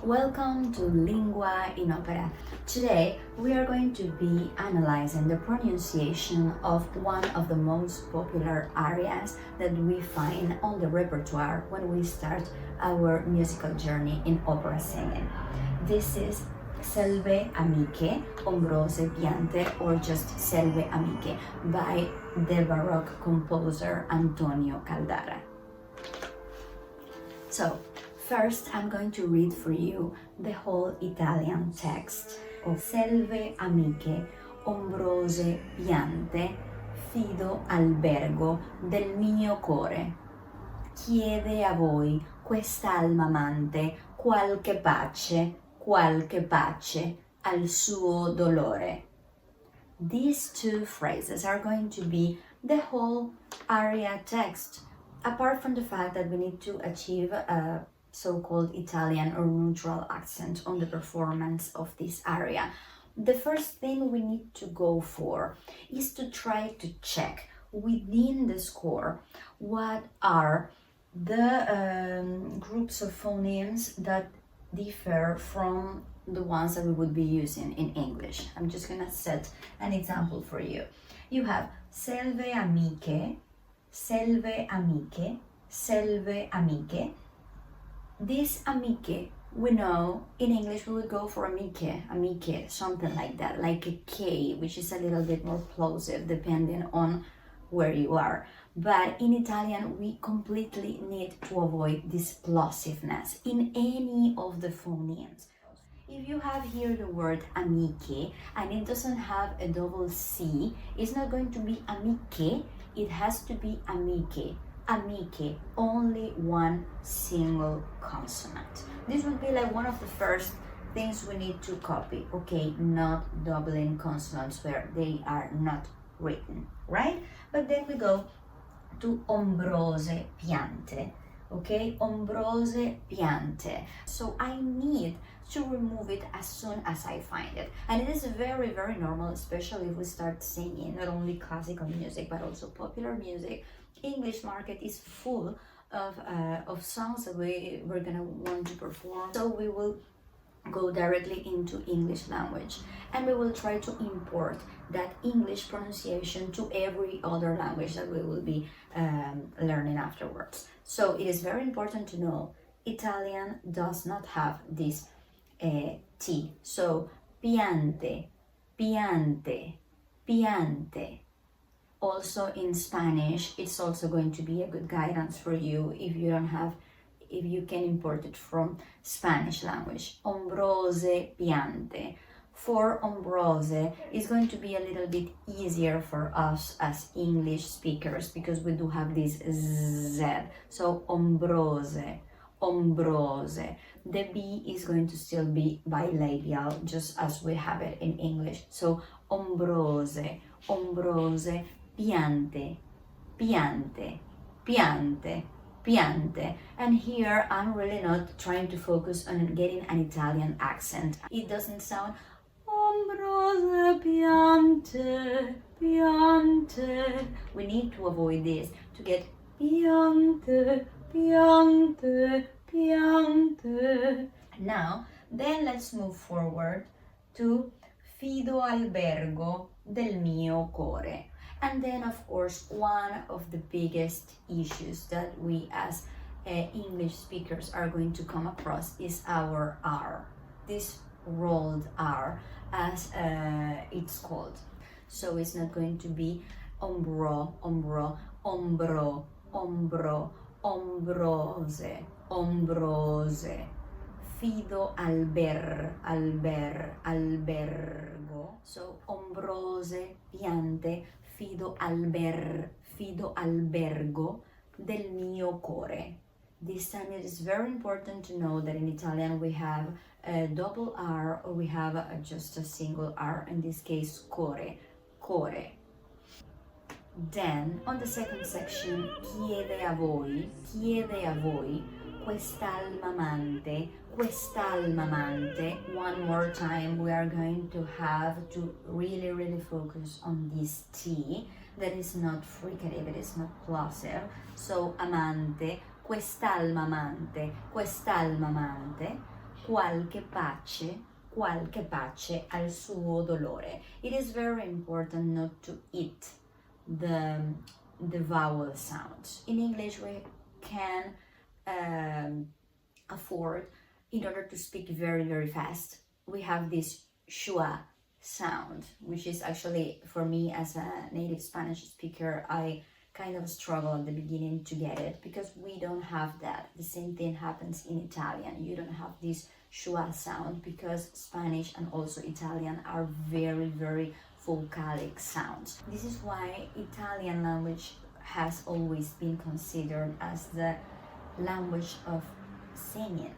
Welcome to Lingua in Opera. Today we are going to be analyzing the pronunciation of one of the most popular arias that we find on the repertoire when we start our musical journey in opera singing. This is Selve Amiche, Ombrose Piante, or just Selve Amiche by the baroque composer Antonio Caldara. So, first, I'm going to read for you the whole Italian text of Selve Amiche, Ombrose Piante, Fido albergo del mio core. Chiede a voi quest'alma amante qualche pace al suo dolore. These two phrases are going to be the whole aria text, apart from the fact that we need to achieve a so-called Italian or neutral accent on the performance of this aria. The first thing we need to go for is to try to check within the score what are the groups of phonemes that differ from the ones that we would be using in English. I'm just gonna set an example for you. You have Selve Amiche, Selve Amiche, Selve Amiche. This amiche, we know in English we would go for amiche, something like that, like a K, which is a little bit more plosive depending on where you are. But in Italian, we completely need to avoid this plosiveness in any of the phonemes. If you have here the word amiche and it doesn't have a double C, it's not going to be amiche, it has to be amiche. Amiche, only one single consonant. This would be like one of the first things we need to copy. Okay, not doubling consonants where they are not written, right? But then we go to ombrose piante. Okay, ombrose piante. So I need to remove it as soon as I find it. And it is very, very normal, especially if we start singing not only classical music, but also popular music. English market is full of songs that we're gonna want to perform. So we will go directly into English language and we will try to import that English pronunciation to every other language that we will be learning afterwards. So it is very important to know Italian does not have this T. So piante, piante, piante. Also in Spanish, it's also going to be a good guidance for you if you can import it from Spanish language. Ombrose piante. For ombrose, it's going to be a little bit easier for us as English speakers because we do have this Z. So ombrose, ombrose. The B is going to still be bilabial, just as we have it in English. So ombrose, ombrose, piante, piante, piante, piante. And here I'm really not trying to focus on getting an Italian accent. It doesn't sound ombrose piante, piante. We need to avoid this to get piante, piante, piante. Now, then let's move forward to Fido albergo del mio core. And then, of course, one of the biggest issues that we as English speakers are going to come across is our R, this rolled R, as it's called. So it's not going to be ombro, ombro, ombro, ombro, ombrose, ombrose. Fido albergo. So ombrose piante, fido albergo del mio core. This time it is very important to know that in Italian we have a double R or we have just a single R, in this case core, core. Then on the second section, chiede a voi, quest'alma amante. One more time, we are going to have to really focus on this T that is not fricative, it is not plosive. So amante, quest'alma amante, qualche pace al suo dolore. It is very important not to eat the vowel sounds. In English, we can afford, in order to speak very fast, we have this schwa sound, which is actually, for me as a native Spanish speaker, I kind of struggle at the beginning to get it, because we don't have that. The same thing happens in Italian. You don't have this schwa sound, because Spanish and also Italian are very vocalic sounds. This is why Italian language has always been considered as the language of singing.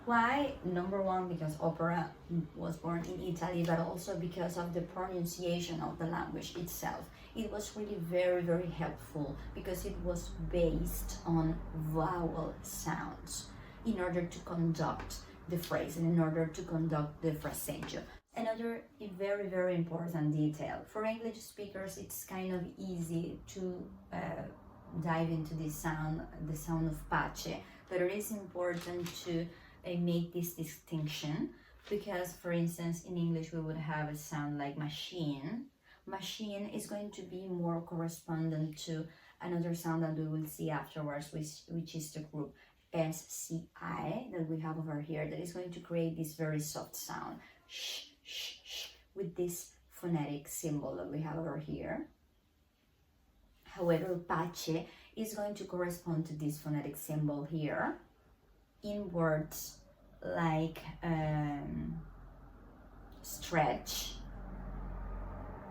Why? Number one, because opera was born in Italy, but also because of the pronunciation of the language itself. It was really very helpful, because it was based on vowel sounds in order to conduct the phrase and in order to conduct the fraseggio. Another very important detail. For English speakers, it's kind of easy to dive into this sound, the sound of pace, but it is important to make this distinction, because, for instance, in English we would have a sound like machine. Machine is going to be more correspondent to another sound that we will see afterwards, which is the group SCI that we have over here, that is going to create this very soft sound, sh, sh, sh, with this phonetic symbol that we have over here. However, pace is going to correspond to this phonetic symbol here in words like stretch,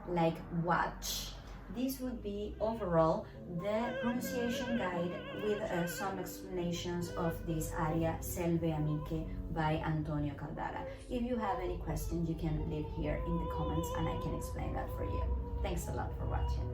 like watch. This would be overall the pronunciation guide with some explanations of this aria Selve Amiche by Antonio Caldara. If you have any questions, you can leave here in the comments and I can explain that for you. Thanks a lot for watching.